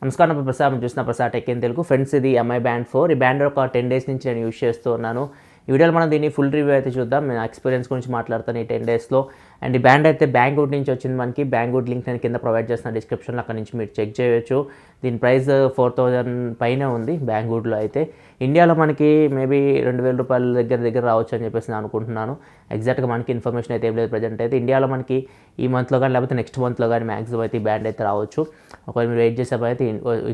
నమస్కారం ప్రసాద్, మీరు చూసిన Prasad tech in Telugu. Friends, ఇది ఎంఐ బ్యాండ్ 4. ఈ బ్యాండ్ ఒక 10 days నుంచి నేను యూజ్ చేస్తూ ఉన్నాను. ఈ వీడియోలో మనం దీన్ని ఫుల్ రివ్యూ అయితే చూద్దాం. నేను ఎక్స్పీరియన్స్ గురించి మాట్లాడతాను ఈ 10 daysలో. అండ్ ఈ బ్యాండ్ అయితే బ్యాంగ్వుడ్ నుంచి వచ్చింది మనకి. బ్యాంగ్వుడ్ లింక్ నేను కింద ప్రొవైడ్ చేస్తున్న డిస్క్రిప్షన్లో, అక్కడ నుంచి మీరు చెక్ చేయొచ్చు. దీని ప్రైస్ 4000 పైన ఉంది బ్యాంగ్వుడ్లో అయితే. ఇండియాలో మనకి మేబీ 2000 రూపాయల దగ్గర రావచ్చు అని చెప్పేసి నేను అనుకుంటున్నాను. ఎగ్జాక్ట్గా మనకి ఇన్ఫర్మేషన్ అయితే ఏం లేదు ప్రజెంట్ అయితే. ఇండియాలో మనకి ఈ మంత్లో కానీ లేకపోతే నెక్స్ట్ మంత్లో కానీ మ్యాక్సిమం అయితే ఈ బ్యాండ్ అయితే రావచ్చు. ఒకవేళ మీరు వెయిట్ చేసే అయితే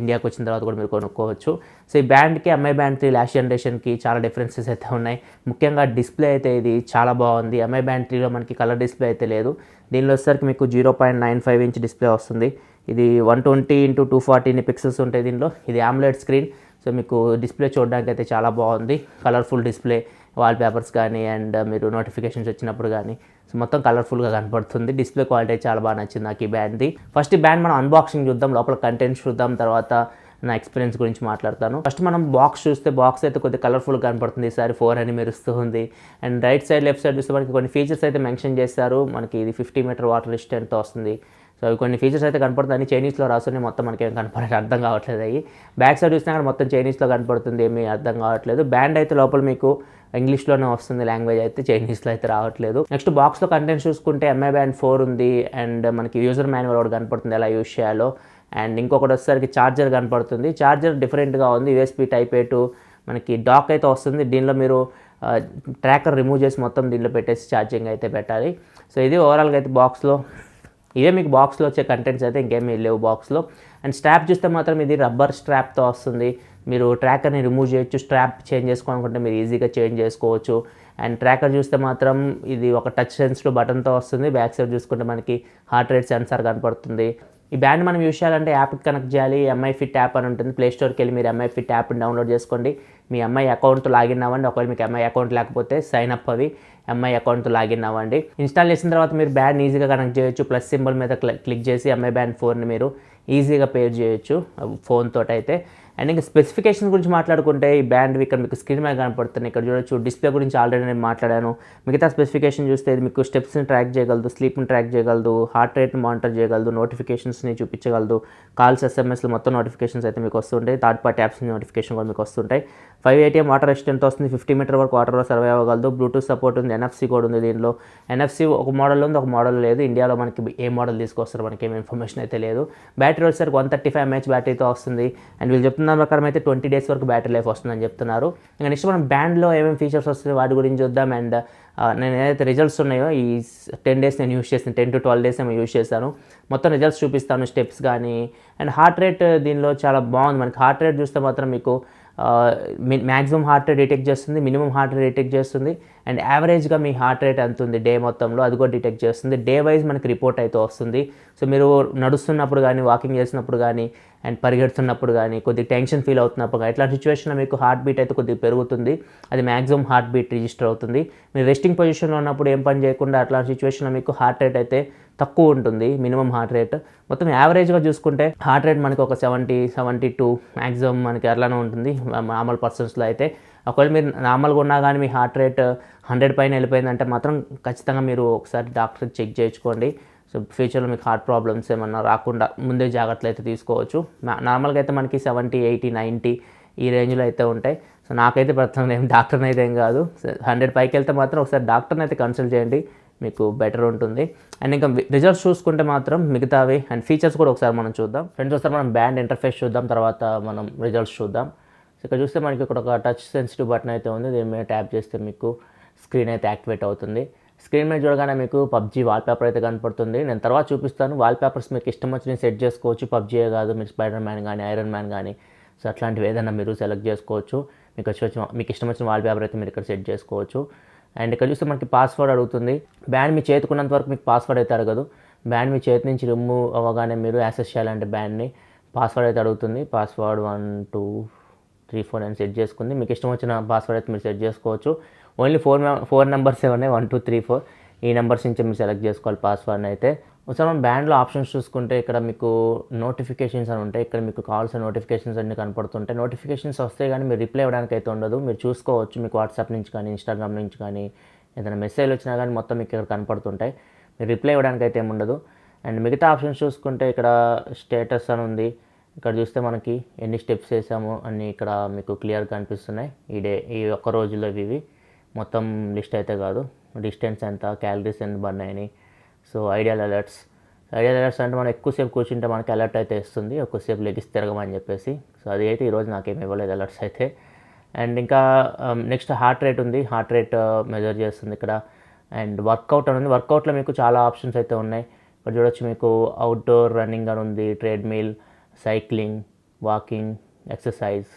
ఇండియాకి వచ్చిన తర్వాత కూడా మీరు కొనుక్కోవచ్చు. సో ఈ బ్యాండ్కి ఎంఐ బ్యాండ్ 3 లాస్ట్ జనరేషన్కి చాలా డిఫరెన్సెస్ అయితే ఉన్నాయి. ముఖ్యంగా డిస్ప్లే అయితే ఇది చాలా బాగుంది. ఎంఐ బ్యాండ్ 3లో మనకి కలర్ డిస్ప్లే అయితే లేదు. దీనిలో వచ్చేసరికి మీకు 0.95 ఇంచ్ డిస్ప్లే వస్తుంది. ఇది 120x240 పిక్సెల్స్ ఉంటాయి దీనిలో. ఇది AMOLED స్క్రీన్. సో మీకు డిస్ప్లే చూడడానికి అయితే చాలా బాగుంది. కలర్ఫుల్ డిస్ప్లే, వాల్పేపర్స్ కానీ అండ్ మీరు నోటిఫికేషన్స్ వచ్చినప్పుడు కానీ సో మొత్తం కలర్ఫుల్గా కనపడుతుంది. డిస్ప్లే క్వాలిటీ చాలా బాగా నచ్చింది నాకు ఈ బ్యాండ్ది. ఫస్ట్ ఈ బ్యాండ్ మనం అన్బాక్సింగ్ చూద్దాం, లోపల కంటెంట్స్ చూద్దాం, తర్వాత నా ఎక్స్పీరియన్స్ గురించి మాట్లాడతాను. ఫస్ట్ మనం బాక్స్ చూస్తే బాక్స్ అయితే కొద్దిగా కలర్ఫుల్గా కనపడుతుంది. ఈసారి 4 అని మెరుస్తూ ఉంది. And right side left side చూస్తే మనకి కొన్ని ఫీచర్స్ అయితే మెన్షన్ చేస్తారు. మనకి ఇది 50 మీటర్ వాటర్ రెసిస్టెంట్తో వస్తుంది. సో అవి కొన్ని ఫీచర్స్ అయితే కనపడుతుంది. చైనీస్లో రాసుకుని మొత్తం మనకి ఏం కనపడలేదు, అర్థం కావట్లేదు. అవి బ్యాక్ సైడ్ చూసినా కానీ మొత్తం చైనీస్లో కనపడుతుంది, ఏమీ అర్థం కావట్లేదు. బ్యాండ్ అయితే లోపల మీకు ఇంగ్లీష్లోనే వస్తుంది, లాంగ్వేజ్ అయితే చైనీస్లో అయితే రావట్లేదు. నెక్స్ట్ బాక్స్లో కంటెంట్స్ చూసుకుంటే ఎంఐ బ్యాండ్ 4 ఉంది. అండ్ మనకి యూజర్ మాన్యువల్ ఒకటి కనపడుతుంది ఎలా యూజ్ చేయాలో. అండ్ ఇంకొకటి వచ్చేసరికి ఛార్జర్ కనపడుతుంది. ఛార్జర్ డిఫరెంట్గా ఉంది. USB Type A to మనకి డాక్ అయితే వస్తుంది. దీనిలో మీరు ట్రాకర్ రిమూవ్ చేసి మొత్తం దీనిలో పెట్టేసి ఛార్జింగ్ అయితే పెట్టాలి. సో ఇది ఓవరాల్గా అయితే బాక్స్లో ఇవే మీకు బాక్స్లో వచ్చే కంటెంట్స్ అయితే ఇంకేమీ లేవు బాక్స్లో. అండ్ స్ట్రాప్ చూస్తే మాత్రం ఇది రబ్బర్ స్ట్రాప్తో వస్తుంది. మీరు ట్రాకర్ని రిమూవ్ చేయొచ్చు. స్ట్రాప్ చేంజ్ చేసుకోవాలనుకుంటే మీరు ఈజీగా చేంజ్ చేసుకోవచ్చు. అండ్ ట్రాకర్ చూస్తే మాత్రం ఇది ఒక టచ్ సెన్సిటివ్ బటన్తో వస్తుంది. బ్యాక్ సైడ్ చూసుకుంటే మనకి హార్ట్ రేట్ సెన్సార్ కనపడుతుంది. ఈ బ్యాండ్ మనం యూజ్ చేయాలంటే యాప్కి కనెక్ట్ చేయాలి. ఎంఐ ఫిట్ యాప్ అని ఉంటుంది. ప్లే స్టోర్కి వెళ్ళి మీరు ఎంఐ ఫిట్ యాప్ని డౌన్లోడ్ చేసుకోండి. మీ ఎంఐ అకౌంట్తో లాగిన్ అవ్వండి. ఒకవేళ మీకు ఎంఐ అకౌంట్ లేకపోతే సైన్ అప్ అవి ఎంఐ అకౌంట్తో లాగిన్ అవ్వండి. ఇన్స్టాల్ చేసిన తర్వాత మీరు బ్యాండ్ ఈజీగా కనెక్ట్ చేయొచ్చు. ప్లస్ సింబల్ మీద క్లిక్ చేసి ఎంఐ బ్యాండ్ 4ని మీరు ఈజీగా పేర్ చేయొచ్చు ఫోన్ తోటి అయితే. అండ్ ఇంకా స్పెసిఫికేషన్ గురించి మాట్లాడుకుంటే ఈ బ్యాండ్ ఇక్కడ మీకు స్క్రీన్ మీద కనపడుతుంది. ఇక్కడ చూడొచ్చు. డిస్ప్లే గురించి ఆల్రెడీ నేను మాట్లాడాను. మిగతా స్పెసిఫికేషన్ చూస్తే ఇది మీకు స్టెప్స్ని ట్రాక్ చేయగలదు, స్లీప్ని ట్రాక్ చేయగలదు, హార్ట్ రేట్ని మానిటర్ చేయగలదు, నోటిఫికేషన్స్ని చూపించగలదు, కాల్స్, SMSలు మొత్తం నోటిఫికేషన్స్ అయితే మీకు వస్తుంటాయి. థర్డ్ పార్టీ యాప్స్ నోటిఫికేషన్ కూడా మీకు వస్తుంటాయి. 5 ATM వాటర్ రెసిస్టెంట్ వస్తుంది. 50 మీటర్ వరకు వాటర్లో సర్వే అవ్వగలదు. బ్లూటూత్ సపోర్ట్ ఉంది. NFC కూడా ఉంది దీనిలో. NFC ఒక మోడల్ ఉంది, ఒక మోడల్ లేదు. ఇండియాలో మనకి ఏ మోడల్ తీసుకొస్తారో మనకి ఏం ఇన్ఫర్మేషన్ అయితే లేదు. బ్యాటరీ వచ్చేసరికి 135 mAh బ్యాటరీతో వస్తుంది. అండ్ వీళ్ళు చెప్తున్న ప్రకారం అయితే 20 days వరకు బ్యాటరీ లైఫ్ వస్తుందని చెప్తున్నారు. ఇంకా నెక్స్ట్ మనం బ్యాండ్లో ఏమేమి ఫీచర్స్ వస్తుంది వాటి గురించి చూద్దాం. అండ్ నేను ఏదైతే రిజల్ట్స్ ఉన్నాయో ఈ 10 days నేను యూజ్ చేస్తాను, 10 to 12 days ఏమో యూజ్ చేస్తాను. మొత్తం రిజల్ట్స్ చూపిస్తాను, స్టెప్స్ కానీ. అండ్ హార్ట్ రేట్ దీనిలో చాలా బాగుంది. మనకి హార్ట్ రేట్ చూస్తే మాత్రం మీకు మ్యాక్సిమం హార్ట్ రేట్ డిటెక్ట్ చేస్తుంది, మినిమం హార్ట్ రేట్ డిటెక్ట్ చేస్తుంది. అండ్ యావరేజ్గా మీ హార్ట్ రేట్ ఎంత ఉంది డే మొత్తంలో అది కూడా డిటెక్ట్ చేస్తుంది. డే వైజ్ మనకి రిపోర్ట్ అయితే వస్తుంది. సో మీరు నడుస్తున్నప్పుడు కానీ, వాకింగ్ చేసినప్పుడు కానీ, అండ్ పరిగెడుతున్నప్పుడు కానీ, కొద్దిగా టెన్షన్ ఫీల్ అవుతున్నప్పుడు కానీ, ఇట్లాంటి సిచ్యువేషన్లో మీకు హార్ట్ బీట్ అయితే కొద్దిగా పెరుగుతుంది. అది మ్యాక్సిమం హార్ట్ బీట్ రిజిస్టర్ అవుతుంది. మీరు రెస్టింగ్ పొజిషన్లో ఉన్నప్పుడు ఏం పని చేయకుండా అట్లాంటి సిచ్యువేషన్లో మీకు హార్ట్ రేట్ అయితే తక్కువ ఉంటుంది, మినిమం హార్ట్ రేట్. మొత్తం యావరేజ్గా చూసుకుంటే హార్ట్ రేట్ మనకి ఒక 70, 72 మ్యాక్సిమం మనకి అట్లానే ఉంటుంది నార్మల్ పర్సన్స్లో అయితే. ఒకవేళ మీరు నార్మల్గా ఉన్నా కానీ మీ హార్ట్ రేట్ 100 పైన వెళ్ళిపోయిందంటే మాత్రం ఖచ్చితంగా మీరు ఒకసారి డాక్టర్ చెక్ చేయించుకోండి. సో ఫ్యూచర్లో మీకు హార్ట్ ప్రాబ్లమ్స్ ఏమన్నా రాకుండా ముందే జాగ్రత్తలు అయితే తీసుకోవచ్చు. నార్మల్గా అయితే మనకి 70, 80, 90 ఈ రేంజ్లో అయితే ఉంటాయి. సో నాకైతే ప్రస్తుతం ఏం డాక్టర్ని అయితే ఏం కాదు. 100 పైకి వెళ్తే మాత్రం ఒకసారి డాక్టర్ని అయితే కన్సల్ట్ చేయండి, మీకు బెటర్ ఉంటుంది. అండ్ ఇంకా రిజల్ట్స్ చూసుకుంటే మాత్రం మిగతావి అండ్ ఫీచర్స్ కూడా ఒకసారి మనం చూద్దాం. ఫ్రెండ్స్ ఒకసారి మనం బ్యాండ్ ఇంటర్ఫేస్ చూద్దాం, తర్వాత మనం రిజల్ట్స్ చూద్దాం. సో ఇక్కడ చూస్తే మనకి ఇక్కడ ఒక టచ్ సెన్సిటివ్ బటన్ అయితే ఉంది. దీని మీద ట్యాప్ చేస్తే మీకు స్క్రీన్ అయితే యాక్టివేట్ అవుతుంది. స్క్రీన్ మీద చూడగానే మీకు పబ్జీ వాల్పేపర్ అయితే కనపడుతుంది. నేను తర్వాత చూపిస్తాను. వాల్పేపర్స్ మీకు ఇష్టం వచ్చినవి సెట్ చేసుకోవచ్చు. పబ్జీయే కాదు, మీరు స్పైడర్ మ్యాన్ కానీ, ఐరన్ మ్యాన్ కానీ సో అట్లాంటివి ఏదైనా మీరు సెలెక్ట్ చేసుకోవచ్చు. మీకు ఇష్టం వచ్చిన వాల్పేపర్ అయితే మీరు ఇక్కడ సెట్ చేసుకోవచ్చు. అండ్ ఇక్కడ చూస్తే మనకి పాస్వర్డ్ అడుగుతుంది. బ్యాండ్ మీ చేతుకున్నంత వరకు మీకు పాస్వర్డ్ అయితే అడగదు. బ్యాండ్ మీ చేతి నుంచి రిమూవ్ అవ్వగానే మీరు యాక్సెస్ చేయాలంటే బ్యాండ్ని పాస్వర్డ్ అయితే అడుగుతుంది. పాస్వర్డ్ 1 2 3 4 అని సెట్ చేసుకుంది. మీకు ఇష్టం వచ్చిన పాస్వర్డ్ అయితే మీరు సెట్ చేసుకోవచ్చు. ఓన్లీ 4 నెంబర్స్ ఉన్నాయి, 1 2 3 4 ఈ నెంబర్స్ నుంచి మీరు సెలెక్ట్ చేసుకోవాలి పాస్వర్డ్ని అయితే. ఒకసారి మనం బ్యాండ్లో ఆప్షన్స్ చూసుకుంటే ఇక్కడ మీకు నోటిఫికేషన్స్ అని ఉంటాయి. ఇక్కడ మీకు కాల్స్ అండ్ నోటిఫికేషన్స్ అన్నీ కనపడుతుంటాయి. నోటిఫికేషన్స్ వస్తే కానీ మీరు రిప్లై ఇవ్వడానికి అయితే ఉండదు. మీరు చూసుకోవచ్చు. మీకు వాట్సాప్ నుంచి కానీ, ఇన్స్టాగ్రామ్ నుంచి కానీ ఏదైనా మెసేజ్ వచ్చినా కానీ మొత్తం మీకు ఇక్కడ కనపడుతుంటాయి. మీరు రిప్లై ఇవ్వడానికి అయితే ఏమి ఉండదు. అండ్ మిగతా ఆప్షన్స్ చూసుకుంటే ఇక్కడ స్టేటస్ అని ఉంది. ఇక్కడ చూస్తే మనకి ఎన్ని స్టెప్స్ వేసామో అన్నీ ఇక్కడ మీకు క్లియర్గా కనిపిస్తున్నాయి. ఈ ఒక్క రోజులో ఇవి మొత్తం లిస్ట్ అయితే కాదు, డిస్టెన్స్ ఎంత, క్యాలరీస్ ఎంత బర్న్ అయినాయి. సో ఐడియల్ అలర్ట్స్ అంటే మనం ఎక్కువసేపు కూర్చుంటే మనకి అలర్ట్ అయితే ఇస్తుంది, ఎక్కువసేపు లెగిసి తిరగమని చెప్పేసి. సో అది అయితే ఈరోజు నాకేమి ఇవ్వలేదు అలర్ట్స్ అయితే. అండ్ ఇంకా నెక్స్ట్ హార్ట్ రేట్ ఉంది, హార్ట్ రేట్ మెజర్ చేస్తుంది ఇక్కడ. అండ్ వర్కౌట్ అని ఉంది, వర్కౌట్లో మీకు చాలా ఆప్షన్స్ అయితే ఉన్నాయి. ఇక్కడ చూడొచ్చు మీకు అవుట్డోర్ రన్నింగ్ అని ఉంది, treadmill, cycling, walking, exercise,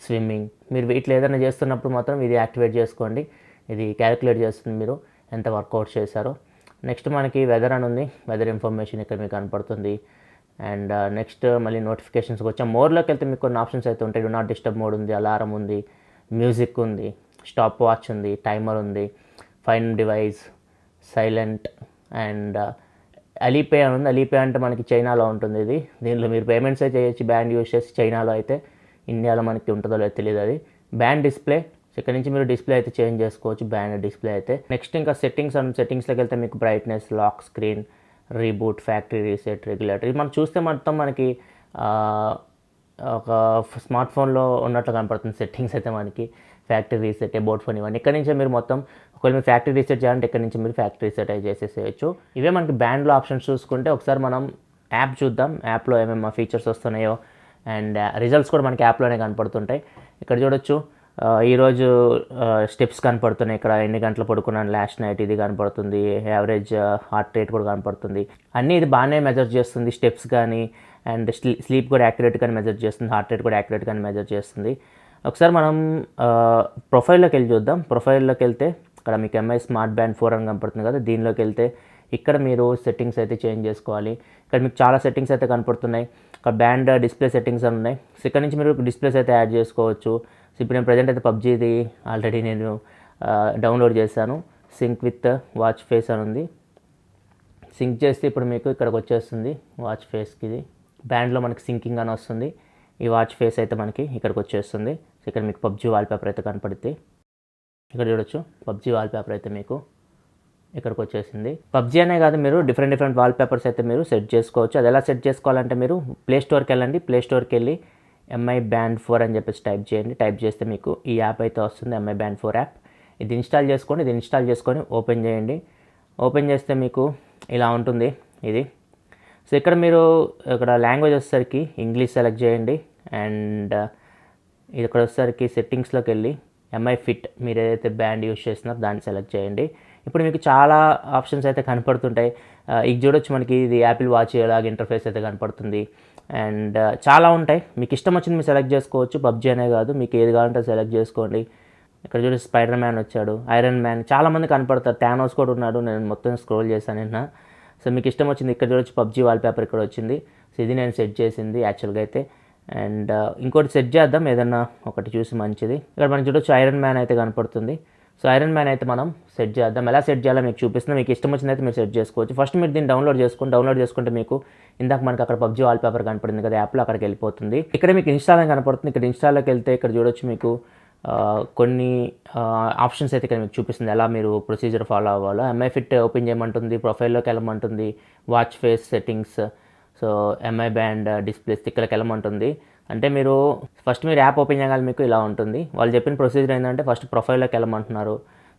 swimming. మీరు వీటిలో ఏదైనా చేస్తున్నప్పుడు మాత్రం ఇది యాక్టివేట్ చేసుకోండి, ఇది క్యాలిక్యులేట్ చేస్తుంది మీరు ఎంత వర్కౌట్ చేశారో. నెక్స్ట్ మనకి వెదర్ అని ఉంది, వెదర్ ఇన్ఫర్మేషన్ ఇక్కడ మీకు కనపడుతుంది. అండ్ నెక్స్ట్ మళ్ళీ నోటిఫికేషన్స్కి వచ్చాం. మోర్లోకి వెళ్తే మీకు కొన్ని ఆప్షన్స్ అయితే ఉంటాయి. డు నాట్ డిస్టర్బ్ మోడ్ ఉంది, అలారం ఉంది, మ్యూజిక్ ఉంది, స్టాప్ వాచ్ ఉంది, టైమర్ ఉంది, fine device, silent. And Alipay అని ఉంది. అలీపే అంటే మనకి చైనాలో ఉంటుంది ఇది. దీనిలో మీరు పేమెంట్స్ అయితే చేయొచ్చు బ్యాండ్ యూస్ చేసి. చైనాలో అయితే, ఇండియాలో మనకి ఉంటుందో లేదో తెలియదు అది. బ్యాండ్ డిస్ప్లే, ఇక్కడ నుంచి మీరు డిస్ప్లే అయితే చేంజ్ చేసుకోవచ్చు, బ్యాండ్ డిస్ప్లే అయితే. నెక్స్ట్ ఇంకా సెట్టింగ్స్లోకి వెళ్తే మీకు brightness, lock screen, reboot, factory reset, regulator. ఇది మనం చూస్తే మొత్తం మనకి ఒక స్మార్ట్ ఫోన్లో ఉన్నట్లు కనపడుతుంది సెట్టింగ్స్ అయితే మనకి. ఫ్యాక్టరీ రీసెట్, అబౌట్ ఫోన్, ఇవన్నీ ఇక్కడ నుంచే మీరు మొత్తం, ఒకవేళ మీరు ఫ్యాక్టరీ రీసెట్ చేయాలంటే ఇక్కడ నుంచి మీరు ఫ్యాక్టరీ రీసెట్ అయితే చేసేసేయచ్చు. ఇవే మనకి బ్యాండ్లో ఆప్షన్స్ చూసుకుంటే ఒకసారి మనం యాప్ చూద్దాం, యాప్లో ఏమేమి ఫీచర్స్ వస్తున్నాయో. అండ్ రిజల్ట్స్ కూడా మనకి యాప్లోనే కనపడుతుంటాయి. ఇక్కడ చూడొచ్చు ఈరోజు స్టెప్స్ కనపడుతున్నాయి, ఇక్కడ ఎన్ని గంటలు పడుకున్నాను లాస్ట్ నైట్ ఇది కనపడుతుంది, యావరేజ్ హార్ట్ రేట్ కూడా కనపడుతుంది. అన్నీ ఇది బాగానే మెజర్ చేస్తుంది, స్టెప్స్ కానీ అండ్ స్లీప్ కూడా యాక్యురేట్గానే మెజర్ చేస్తుంది, హార్ట్ రేట్ కూడా యాక్యురేట్గానే మెజర్ చేస్తుంది. ఒకసారి మనం ప్రొఫైల్లోకి వెళ్ళి చూద్దాం. ప్రొఫైల్లోకి వెళ్తే ఇక్కడ మీకు ఎంఐ స్మార్ట్ బ్యాండ్ 4 అని కనపడుతుంది కదా, దీనిలోకి వెళ్తే ఇక్కడ మీరు సెట్టింగ్స్ అయితే చేంజ్ చేసుకోవాలి. ఇక్కడ మీకు చాలా సెట్టింగ్స్ అయితే కనపడుతున్నాయి. ఇక్కడ బ్యాండ్ డిస్ప్లే సెట్టింగ్స్ అని ఉన్నాయి. సో ఇక్కడ నుంచి మీరు డిస్ప్లేస్ అయితే యాడ్ చేసుకోవచ్చు. సో ఇప్పుడు నేను ప్రజెంట్ అయితే పబ్జీది ఆల్రెడీ నేను డౌన్లోడ్ చేశాను. సింక్ విత్ వాచ్ ఫేస్ అని ఉంది. సింక్ చేస్తే ఇప్పుడు మీకు ఇక్కడికి వచ్చేస్తుంది వాచ్ ఫేస్కి. ఇది బ్యాండ్లో మనకి సింకింగ్ అని వస్తుంది. ఈ వాచ్ ఫేస్ అయితే మనకి ఇక్కడికి వచ్చేస్తుంది. సో ఇక్కడ మీకు పబ్జీ వాల్పేపర్ అయితే కనపడుతుంది. ఇక్కడ చూడొచ్చు పబ్జీ వాల్పేపర్ అయితే మీకు ఇక్కడికి వచ్చేసింది. పబ్జీ అనే కాదు, మీరు డిఫరెంట్ వాల్పేపర్స్ అయితే మీరు సెట్ చేసుకోవచ్చు. అది ఎలా సెట్ చేసుకోవాలంటే మీరు ప్లే స్టోర్కి వెళ్ళండి. ప్లే స్టోర్కి వెళ్ళి ఎంఐ బ్యాండ్ 4 అని చెప్పేసి టైప్ చేయండి. టైప్ చేస్తే మీకు ఈ యాప్ అయితే వస్తుంది, ఎంఐ బ్యాండ్ 4 యాప్. ఇది ఇన్స్టాల్ చేసుకోండి. ఇది ఇన్స్టాల్ చేసుకొని ఓపెన్ చేయండి. ఓపెన్ చేస్తే మీకు ఇలా ఉంటుంది ఇది. సో ఇక్కడ మీరు ఇక్కడ లాంగ్వేజ్ వచ్చేసరికి ఇంగ్లీష్ సెలెక్ట్ చేయండి. అండ్ ఇక్కడ వచ్చేసరికి సెట్టింగ్స్లోకి వెళ్ళి ఎంఐ ఫిట్, మీరు ఏదైతే బ్యాండ్ యూస్ చేస్తున్నారో దాన్ని సెలెక్ట్ చేయండి. ఇప్పుడు మీకు చాలా ఆప్షన్స్ అయితే కనపడుతుంటాయి. ఇది చూడొచ్చు మనకి ఇది యాపిల్ వాచ్ లాగా ఇంటర్ఫేస్ అయితే కనపడుతుంది. అండ్ చాలా ఉంటాయి, మీకు ఇష్టం వచ్చింది మీరు సెలెక్ట్ చేసుకోవచ్చు. పబ్జీ అనే కాదు, మీకు ఏది కావాలంటే సెలెక్ట్ చేసుకోండి. ఇక్కడ చూడండి స్పైడర్ మ్యాన్ వచ్చాడు, ఐరన్ మ్యాన్, చాలామంది కనపడతారు. థానోస్ కూడా ఉన్నాడు. నేను మొత్తం స్క్రోల్ చేశాను నిన్న. సో మీకు ఇష్టం వచ్చింది. ఇక్కడ చూడొచ్చు పబ్జీ వాల్పేపర్ ఇక్కడ వచ్చింది. సో ఇది నేను సెట్ చేసింది యాక్చువల్గా అయితే. అండ్ ఇంకోటి సెట్ చేద్దాం, ఏదన్నా ఒకటి చూసి మంచిది. ఇక్కడ మనం చూడొచ్చు ఐరన్ మ్యాన్ అయితే కనపడుతుంది. సో ఐరన్ మ్యాన్ అయితే మనం సెట్ చేద్దాం. ఎలా సెట్ చేయాలో మీకు చూపిస్తున్నా. మీకు ఇష్టం వచ్చింది అయితే మీరు సెట్ చేసుకోవచ్చు. ఫస్ట్ మీరు దీన్ని డౌన్లోడ్ చేసుకుంటే మీకు ఇందాక మనకి అక్కడ పబ్జీ వాల్పేపర్ కనపడింది కదా యాప్లో, అక్కడికి వెళ్ళిపోతుంది. ఇక్కడ మీకు ఇన్స్టాల్ అని కనపడుతుంది. ఇక్కడ ఇన్స్టాల్లోకి వెళ్తే ఇక్కడ చూడొచ్చు మీకు కొన్ని ఆప్షన్స్ అయితే ఇక్కడ మీకు చూపిస్తుంది, ఎలా మీరు ప్రొసీజర్ ఫాలో అవ్వాలో. ఎంఐ ఫిట్ ఓపెన్ చేయమంటుంది, ప్రొఫైల్లోకి వెళ్ళమంటుంది, watch face settings, so MI band display స్టిక్కర్కి వెళ్ళమంటుంది. అంటే మీరు ఫస్ట్ మీరు యాప్ ఓపెన్ చేయగానే మీకు ఇలా ఉంటుంది. వాళ్ళు చెప్పిన ప్రొసీజర్ ఏంటంటే ఫస్ట్ ప్రొఫైల్లోకి వెళ్ళమంటున్నారు,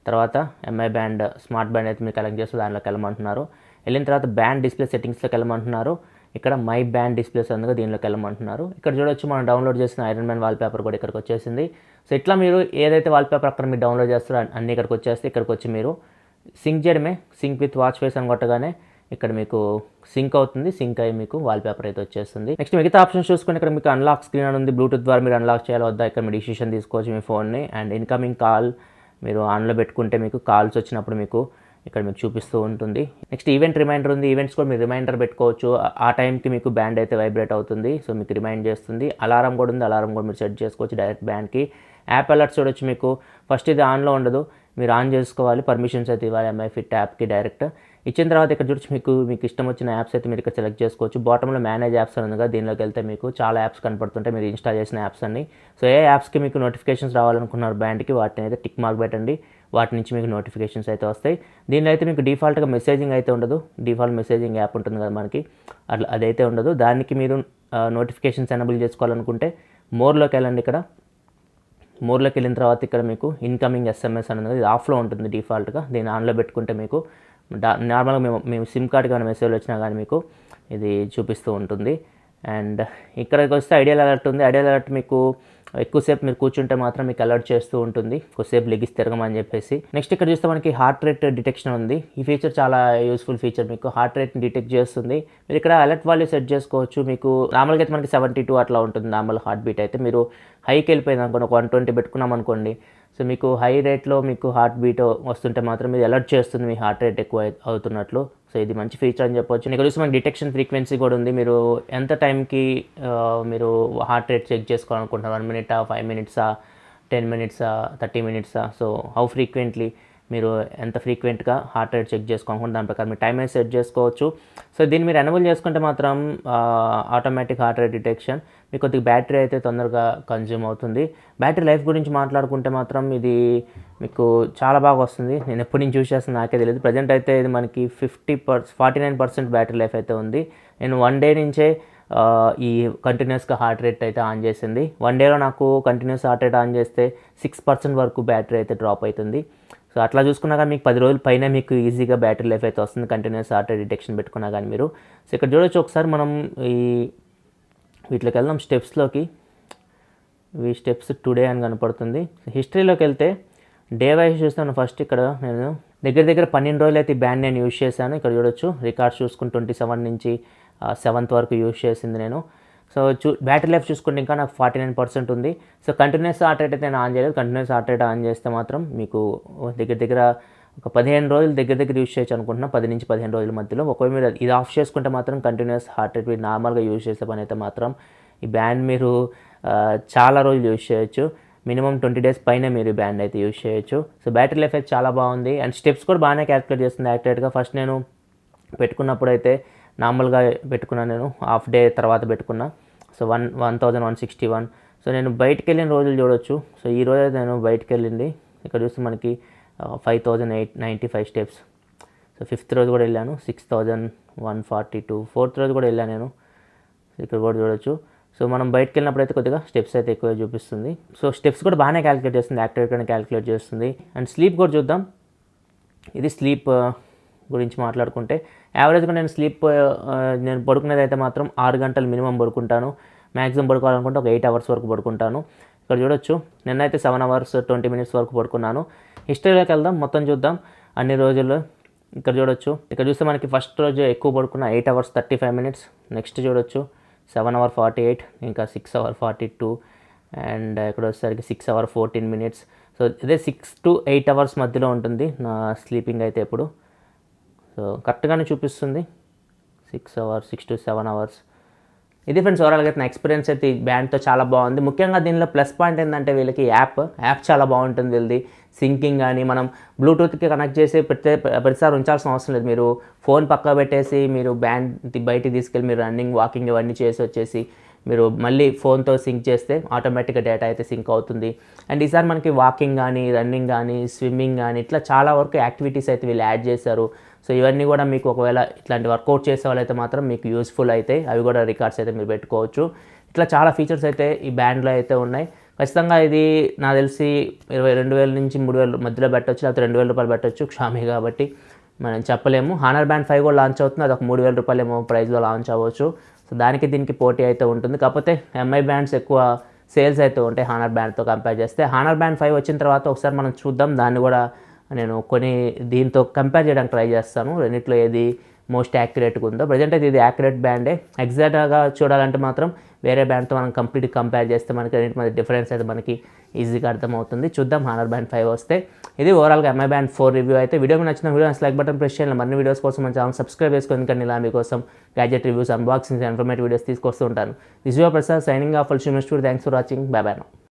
తర్వాత ఎంఐ బ్యాండ్ స్మార్ట్ బ్యాండ్ అయితే మీరు కలెక్ట్ చేస్తే దానిలోకి వెళ్ళమంటున్నారు. వెళ్ళిన తర్వాత బ్యాండ్ డిస్ప్లే సెట్టింగ్స్లోకి వెళ్ళమంటున్నారు. ఇక్కడ మై బ్యాండ్ డిస్ప్లేస్ అందుకు దీనిలోకి వెళ్ళమంటున్నారు. ఇక్కడ చూడొచ్చు మనం డౌన్లోడ్ చేసిన ఐరన్ మ్యాన్ వాల్పేపర్ కూడా ఇక్కడికి వచ్చేసింది. సో ఇట్లా మీరు ఏదైతే వాల్పేపర్ అక్కడ మీరు డౌన్లోడ్ చేస్తారో అన్నీ ఇక్కడికి వచ్చేస్తే ఇక్కడికి వచ్చి మీరు సింక్ చేయడమే. సింక్ విత్ వాచ్ ఫేస్ అని కొట్టగానే ఇక్కడ మీకు సింక్ అవుతుంది. సింక్ అయ్యి మీకు వాల్పేపర్ అయితే వచ్చేస్తుంది. నెక్స్ట్ మిగతా ఆప్షన్స్ చూసుకుని ఇక్కడ మీకు అన్లాక్ స్క్రీన్ అని ఉంది. బ్లూటూత్ ద్వారా మీరు అన్లాక్ చేయాలి వద్దా, ఇక్కడ మీరు డిసిషన్ తీసుకోవచ్చు మీ ఫోన్ని. అండ్ ఇన్కమింగ్ కాల్ మీరు ఆన్లో పెట్టుకుంటే మీకు కాల్స్ వచ్చినప్పుడు మీకు ఇక్కడ మీకు చూపిస్తూ ఉంటుంది. నెక్స్ట్ ఈవెంట్ రిమైండర్ ఉంది. ఈవెంట్స్ కూడా మీరు రిమైండర్ పెట్టుకోవచ్చు. ఆ టైంకి మీకు బ్యాండ్ అయితే వైబ్రేట్ అవుతుంది, సో మీకు రిమైండ్ చేస్తుంది. అలారం కూడా ఉంది, అలారం కూడా మీరు సెట్ చేసుకోవచ్చు డైరెక్ట్ బ్యాండ్కి. యాప్ అలర్ట్స్ చూడొచ్చు మీకు. ఫస్ట్ ఇది ఆన్లో ఉండదు, మీరు ఆన్ చేసుకోవాలి, పర్మిషన్స్ అయితే ఇవ్వాలి ఎంఐ ఫిట్ యాప్కి డైరెక్ట్. ఇచ్చిన తర్వాత ఇక్కడ చూడొచ్చు మీకు ఇష్టం వచ్చిన యాప్స్ అయితే మీరు ఇక్కడ సెలెక్ట్ చేసుకోవచ్చు. బాటంలో మేనేజ్ యాప్స్ అని ఉంది కదా, దీనిలోకి వెళ్తే మీకు చాలా యాప్స్ కనపడుతుంటాయి, మీరు ఇన్స్టాల్ చేసిన యాప్స్ అన్ని. సో ఏ యాప్స్కి మీకు నోటిఫికేషన్స్ రావాలనుకున్నారు బ్యాండ్కి, వాటిని అయితే టిక్ మార్క్ పెట్టండి, వాటి నుంచి మీకు నోటిఫికేషన్స్ అయితే వస్తాయి. దీనిలో అయితే మీకు డిఫాల్ట్గా మెసేజింగ్ అయితే ఉండదు, డిఫాల్ట్ మెసేజింగ్ యాప్ ఉంటుంది కదా మనకి, అట్లా అదైతే ఉండదు. దానికి మీరు నోటిఫికేషన్స్ ఎనబుల్ చేసుకోవాలనుకుంటే మోర్లోకి వెళ్ళండి. ఇక్కడ మోర్లోకి వెళ్ళిన తర్వాత ఇక్కడ మీకు ఇన్కమింగ్ ఎస్ఎంఎస్ అనేది ఇది ఆఫ్లో ఉంటుంది డిఫాల్ట్గా, దీన్ని ఆన్లో పెట్టుకుంటే మీకు నార్మల్గా మేము సిమ్ కార్డ్కి ఏమైనా మెసేజ్ వచ్చినా కానీ మీకు ఇది చూపిస్తూ ఉంటుంది. అండ్ ఇక్కడికి వస్తే ఐడియల్ అలర్ట్ ఉంది. ఐడియల్ అలర్ట్ మీకు ఎక్కువసేపు మీరు కూర్చుంటే మాత్రం మీకు అలర్ట్ చేస్తూ ఉంటుంది, కొద్దిసేపు లెగిసి తిరగమని చెప్పేసి. నెక్స్ట్ ఇక్కడ చూస్తే మనకి హార్ట్ రేట్ డిటెక్షన్ ఉంది. ఈ ఫీచర్ చాలా యూస్ఫుల్ ఫీచర్, మీకు హార్ట్ రేట్ని డిటెక్ట్ చేస్తుంది. మీరు ఇక్కడ అలర్ట్ వాల్యూ సెట్ చేసుకోవచ్చు. మీకు నార్మల్గా అయితే మనకి 72 అట్లా ఉంటుంది నార్మల్ హార్ట్ బీట్ అయితే. మీరు హైకి వెళ్ళిపోయింది అనుకోండి, ఒక 120 పెట్టుకున్నాం అనుకోండి, సో మీకు హై రేట్లో మీకు హార్ట్ బీట్ వస్తుంటే మాత్రం ఇది అలర్ట్ చేస్తుంది మీ హార్ట్ రేట్ ఎక్కువ అవుతున్నట్లు. సో ఇది మంచి ఫీచర్ అని చెప్పొచ్చు. ఇక్కడ చూస్తే మనకి డిటెక్షన్ ఫ్రీక్వెన్సీ కూడా ఉంది. మీరు ఎంత టైంకి మీరు హార్ట్ రేట్ చెక్ చేసుకోవాలనుకుంటున్నారు, 1 మినిటా, 5 మినిట్సా, 10 మినిట్సా, 30 మినిట్సా, సో హౌ ఫ్రీక్వెంట్లీ మీరు ఎంత ఫ్రీక్వెంట్గా హార్ట్ రేట్ చెక్ చేసుకోకుండా దాని ప్రకారం మీరు టైం అయితే సెట్ చేసుకోవచ్చు. సో దీన్ని మీరు ఎనబుల్ చేసుకుంటే మాత్రం ఆటోమేటిక్ హార్ట్ రేట్ డిటెక్షన్, మీకు కొద్దిగా బ్యాటరీ అయితే తొందరగా కన్జ్యూమ్ అవుతుంది. బ్యాటరీ లైఫ్ గురించి మాట్లాడుకుంటే మాత్రం ఇది మీకు చాలా బాగా వస్తుంది. నేను ఎప్పటి నుంచి యూజ్ చేస్తాను నాకే తెలియదు. ప్రజెంట్ అయితే ఇది మనకి 49% బ్యాటరీ లైఫ్ అయితే ఉంది. నేను 1 డే నుంచే ఈ కంటిన్యూస్గా హార్ట్ రేట్ అయితే ఆన్ చేసింది. 1 డేలో నాకు కంటిన్యూస్ హార్ట్ రేట్ ఆన్ చేస్తే 6% వరకు బ్యాటరీ అయితే డ్రాప్ అవుతుంది. సో అట్లా చూసుకున్నా కానీ మీకు 10 రోజుల పైన మీకు ఈజీగా బ్యాటరీ లైఫ్ అయితే వస్తుంది కంటిన్యూస్ హార్ట్ రేట్ డిటెక్షన్ పెట్టుకున్నా కానీ మీరు. సో ఇక్కడ చూడొచ్చు ఒకసారి మనం వీటిలోకి వెళ్దాం స్టెప్స్లోకి. ఈ స్టెప్స్ టుడే అని కనపడుతుంది. హిస్టరీలోకి వెళ్తే డే వైజ్ చూస్తాను. ఫస్ట్ ఇక్కడ నేను దగ్గర 12 రోజులు అయితే ఈ బ్యాండ్ నేను యూజ్ చేశాను. ఇక్కడ చూడొచ్చు రికార్డ్స్ చూసుకుని 27 నుంచి 7th వరకు యూజ్ చేసింది నేను. సో బ్యాటరీ లైఫ్ చూసుకుంటే ఇంకా నాకు 49% ఉంది. సో కంటిన్యూస్ హార్ట్ రేట్ అయితే నేను ఆన్ చేయలేదు. కంటిన్యూస్ హార్ట్ రేట్ ఆన్ చేస్తే మాత్రం మీకు దగ్గర ఒక 15 రోజులు దగ్గర యూజ్ చేయొచ్చు అనుకుంటున్నా, 10 నుంచి 15 రోజుల మధ్యలో. ఒకవేళ మీరు ఇది ఆఫ్ చేసుకుంటే మాత్రం కంటిన్యూస్ హార్ట్ రేట్ మీరు నార్మల్గా యూజ్ చేసే పని అయితే మాత్రం ఈ బ్యాండ్ మీరు చాలా రోజులు యూజ్ చేయొచ్చు. మినిమం 20 డేస్ పైన మీరు ఈ బ్యాండ్ అయితే యూజ్ చేయొచ్చు. సో బ్యాటరీ లైఫ్ అయితే చాలా బాగుంది. అండ్ స్టెప్స్ కూడా బాగానే క్యాలిక్యులేట్ చేస్తుంది యాక్యురేట్గా. ఫస్ట్ నేను పెట్టుకున్నప్పుడు అయితే నార్మల్గా పెట్టుకున్నాను, నేను హాఫ్ డే తర్వాత పెట్టుకున్నా. సో 1161. సో నేను బయటికి వెళ్ళిన రోజులు చూడొచ్చు. సో ఈ రోజు అయితే నేను బయటికి వెళ్ళింది ఇక్కడ చూస్తే మనకి 5895 స్టెప్స్. సో 5th రోజు కూడా వెళ్ళాను 6142. 4th రోజు కూడా వెళ్ళాను నేను, ఇక్కడ కూడా చూడొచ్చు. సో మనం బయటకు వెళ్ళినప్పుడు అయితే కొద్దిగా స్టెప్స్ అయితే ఎక్కువ చూపిస్తుంది. సో స్టెప్స్ కూడా బాగానే క్యాలిక్యులేట్ చేస్తుంది, యాక్టివేట్గానే క్యాలిక్యులేట్ చేస్తుంది. అండ్ స్లీప్ కూడా చూద్దాం. ఇది స్లీప్ గురించి మాట్లాడుకుంటే యావరేజ్గా నేను పడుకునేది అయితే మాత్రం 6 గంటలు మినిమం పడుకుంటాను. మ్యాక్సిమం పడుకోవాలనుకుంటే ఒక 8 అవర్స్ వరకు పడుకుంటాను. ఇక్కడ చూడొచ్చు నిన్నైతే 7 అవర్స్ 20 మినిట్స్ వరకు పడుకున్నాను. హిస్టరీలోకి వెళ్దాం, మొత్తం చూద్దాం అన్ని రోజుల్లో. ఇక్కడ చూడొచ్చు, ఇక్కడ చూస్తే మనకి ఫస్ట్ రోజు ఎక్కువ పడుకున్న 8 అవర్స్ 35 మినిట్స్. నెక్స్ట్ చూడొచ్చు 7 hours 48, ఇంకా 6 hours 42, అండ్ ఇక్కడ వచ్చేసరికి 6 hours 14 minutes. సో ఇదే 6 to 8 hours మధ్యలో ఉంటుంది నా స్లీపింగ్ అయితే ఎప్పుడు. సో కరెక్ట్గానే చూపిస్తుంది 6 to 7 hours. ఇది ఫ్రెండ్స్ ఓవరాల్గా అయితే నా ఎక్స్పీరియన్స్ అయితే ఈ బ్యాండ్తో చాలా బాగుంది. ముఖ్యంగా దీనిలో ప్లస్ పాయింట్ ఏంటంటే వీళ్ళకి యాప్ చాలా బాగుంటుంది. వీళ్ళది సింకింగ్ కానీ మనం బ్లూటూత్కి కనెక్ట్ చేసి ప్రతిసారి ఉంచాల్సిన అవసరం లేదు. మీరు ఫోన్ పక్క పెట్టేసి మీరు బ్యాండ్ బయటికి తీసుకెళ్ళి మీరు రన్నింగ్ వాకింగ్ ఇవన్నీ చేసి వచ్చేసి మీరు మళ్ళీ ఫోన్తో సింక్ చేస్తే ఆటోమేటిక్గా డేటా అయితే సింక్ అవుతుంది. అండ్ ఈసారి మనకి వాకింగ్ కానీ రన్నింగ్ కానీ స్విమ్మింగ్ కానీ ఇట్లా చాలా వరకు యాక్టివిటీస్ అయితే వీళ్ళు యాడ్ చేశారు. సో ఇవన్నీ కూడా మీకు ఒకవేళ ఇట్లాంటి వర్కౌట్ చేసే వాళ్ళైతే మాత్రం మీకు యూస్ఫుల్ అయితే అవి కూడా రికార్డ్స్ అయితే మీరు పెట్టుకోవచ్చు. ఇట్లా చాలా ఫీచర్స్ అయితే ఈ బ్యాండ్లో అయితే ఉన్నాయి. ఖచ్చితంగా ఇది నాకు తెలిసి 22,000 నుంచి 3,000 మధ్యలో పెట్టవచ్చు, లేకపోతే 2,000 రూపాయలు పెట్టవచ్చు, క్షామీ కాబట్టి మనం చెప్పలేము. హానర్ బ్యాండ్ 5 కూడా లాంచ్ అవుతుంది, అది ఒక 3,000 రూపాయలు ఏమో ప్రైస్లో లాంచ్ అవ్వచ్చు. సో దానికి దీనికి పోటీ అయితే ఉంటుంది. కాకపోతే ఎంఐ బ్యాండ్స్ ఎక్కువ సేల్స్ అయితే ఉంటాయి హానర్ బ్యాండ్తో కంపేర్ చేస్తే. హానర్ బ్యాండ్ 5 వచ్చిన తర్వాత ఒకసారి మనం చూద్దాం, దాన్ని కూడా నేను దీంతో కంపేర్ చేయడానికి ట్రై చేస్తాను, రెండిట్లో ఏది మోస్ట్ యాక్యురేట్గా ఉందో. ప్రజెంట్ అయితే ఇది యాక్యురేట్ బ్యాండే. ఎగ్జాక్ట్గా చూడాలంటే మాత్రం వేరే బ్యాండ్తో మనం కంప్లీట్గా కంపేర్ చేస్తే మనకి రెండింటి మధ్య డిఫరెన్స్ అయితే మనకి ఈజీగా అర్థమవుతుంది. చూద్దాం హానర్ బ్యాండ్ 5 వస్తే. ఇది ఓవరాల్గా ఎంఐ బ్యాండ్ 4 రివ్యూ అయితే. వీడియో నచ్చిన వీడియో లైక్ బటన్ ప్రెస్ చేయాలి. మరిన్ని వీడియోస్ కోసం మన ఛానల్ సబ్స్క్రైబ్ చేసుకొని, ఎందుకంటే ఇలా మీకోసం gadget reviews, unboxings, informative videos తీసుకొస్తూ ఉంటాను. This your Prasad signing off. Thanks for watching. By by now.